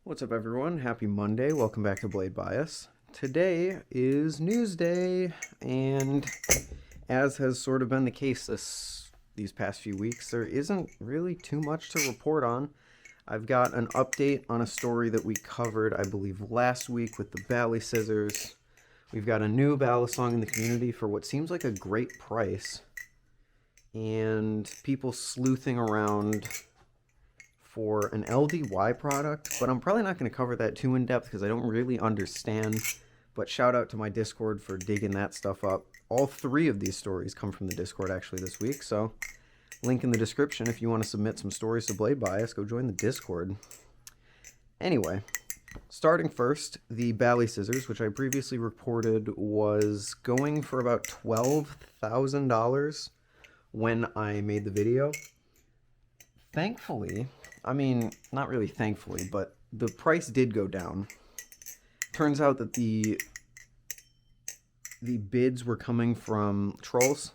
What's up, everyone? Happy Monday. Welcome back to Blade Bias. Today is Newsday, and as has sort of been the case these past few weeks, there isn't really too much to report on. I've got an update on a story that we covered, I believe, last week with the Baliscissors. We've got a new Balisong in the community for what seems like a great price, and people sleuthing around for an LDY product, but I'm probably not going to cover that too in depth because I don't really understand. But shout out to my Discord for digging that stuff up. All three of these stories come from the Discord actually this week, so link in the description if you want to submit some stories to Blade Bias. Go join the Discord. Anyway, starting first, the Baliscissors, which I previously reported was going for about $12,000 when I made the video. Thankfully, I mean, not really thankfully, but the price did go down. Turns out that the bids were coming from trolls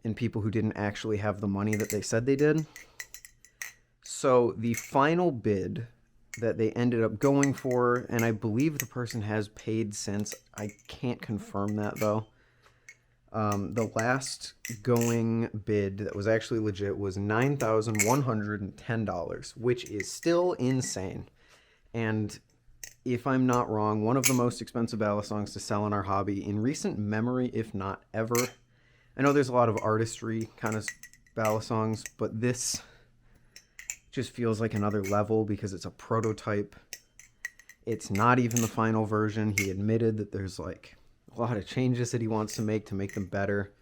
and people who didn't actually have the money that they said they did. So the final bid that they ended up going for, and I believe the person has paid since, I can't confirm that though. The last going bid that was actually legit was $9,110, which is still insane. And if I'm not wrong, one of the most expensive Balisongs to sell in our hobby in recent memory, if not ever. I know there's a lot of artistry kind of Balisongs, but this just feels like another level because it's a prototype. It's not even the final version. He admitted that there's like a lot of changes that he wants to make them better.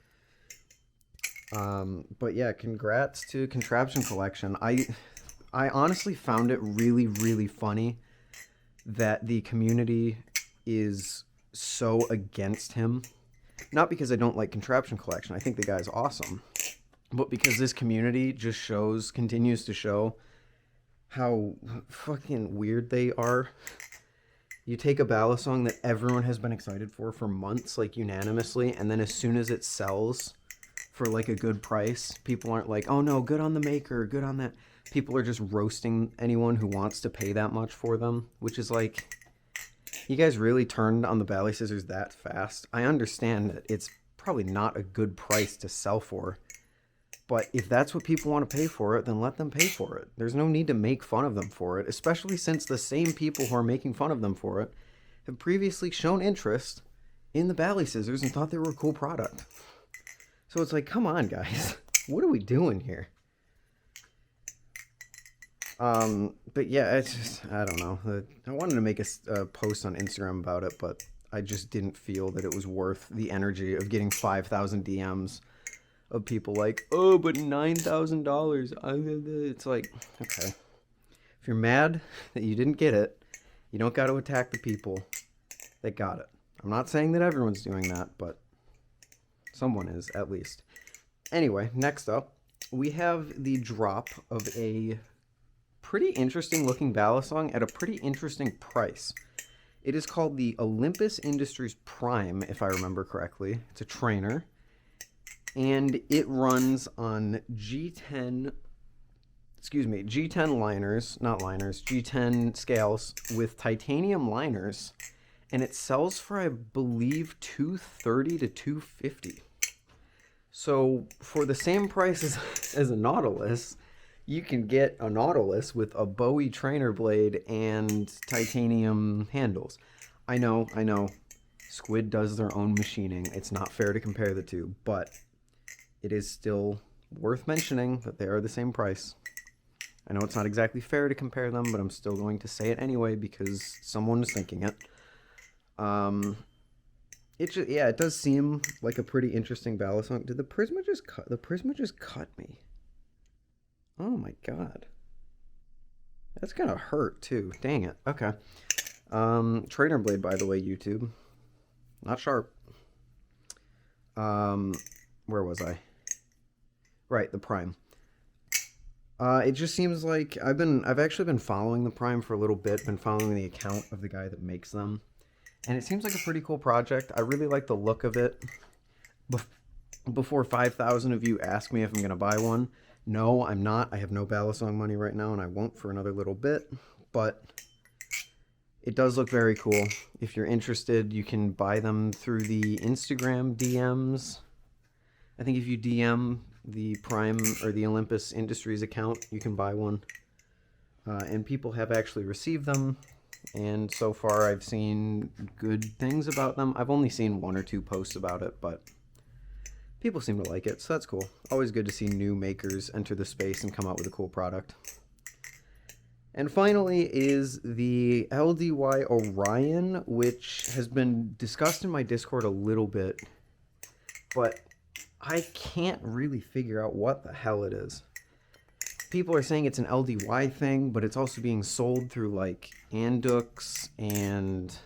But yeah, congrats to Contraption Collection. I honestly found it really, really funny that the community is so against him. Not because I don't like Contraption Collection. I think the guy's awesome. But because this community just continues to show how fucking weird they are. You take a Balisong that everyone has been excited for months, like unanimously, and then as soon as it sells for like a good price, people aren't like, oh no, good on the maker, good on that. People are just roasting anyone who wants to pay that much for them, which is like, you guys really turned on the Baliscissors that fast. I understand that it's probably not a good price to sell for, but if that's what people want to pay for it, then let them pay for it. There's no need to make fun of them for it, especially since the same people who are making fun of them for it have previously shown interest in the Baliscissors and thought they were a cool product. So it's like, come on, guys. What are we doing here? But yeah, it's just, I don't know. I wanted to make a post on Instagram about it, but I just didn't feel that it was worth the energy of getting 5,000 DMs of people like, oh, but $9,000. It's like, okay. If you're mad that you didn't get it, you don't got to attack the people that got it. I'm not saying that everyone's doing that, but someone is, at least. Anyway, next up, we have the drop of a pretty interesting looking Balisong at a pretty interesting price. It is called the Olympus Industries Prime, if I remember correctly. It's a trainer. And it runs on G10 liners, not liners, G10 scales with titanium liners. And it sells for, I believe, $230 to $250. So for the same price as a Nautilus, you can get a Nautilus with a Bowie trainer blade and titanium handles. I know. Squid does their own machining. It's not fair to compare the two, but it is still worth mentioning that they are the same price. I know it's not exactly fair to compare them, but I'm still going to say it anyway because someone is thinking it. It does seem like a pretty interesting Balisong. Did the Prisma just cut? The Prisma just cut me. Oh my god. That's gonna hurt too. Dang it. Okay. Trainer blade, by the way, YouTube. Not sharp. Where was I? Right, the Prime. It just seems like I've actually been following the Prime for a little bit, been following the account of the guy that makes them. And it seems like a pretty cool project. I really like the look of it. Before 5,000 of you ask me if I'm going to buy one. No, I'm not. I have no Balisong money right now, and I won't for another little bit. But It does look very cool. If you're interested, you can buy them through the Instagram DMs. I think if you DM the Prime or the Olympus Industries account, you can buy one. And people have actually received them. And so far, I've seen good things about them. I've only seen 1 or 2 posts about it, but people seem to like it, so that's cool. Always good to see new makers enter the space and come out with a cool product. And finally is the LDY Orion, which has been discussed in my Discord a little bit, but I can't really figure out what the hell it is. People are saying it's an LDY thing, but it's also being sold through like Andux and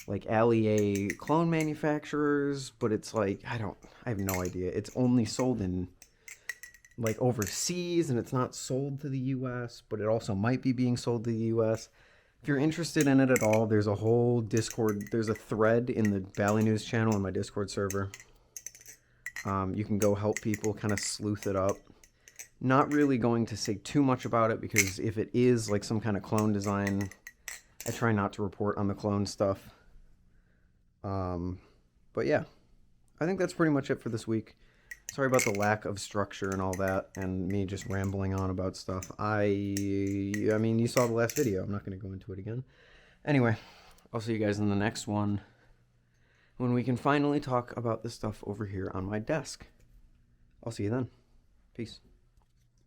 like Allier clone manufacturers, but it's like, I have no idea. It's only sold in like overseas, and it's not sold to the US, but it also might be being sold to the US. If you're interested in it at all, there's a whole Discord, there's a thread in the Bally News channel on my Discord server. You can go help people kind of sleuth it up. Not really going to say too much about it, because if it is like some kind of clone design, I try not to report on the clone stuff. But yeah, I think that's pretty much it for this week. Sorry about the lack of structure and all that, and me just rambling on about stuff. I mean, you saw the last video. I'm not going to go into it again. Anyway, I'll see you guys in the next one, when we can finally talk about this stuff over here on my desk. I'll see you then. Peace.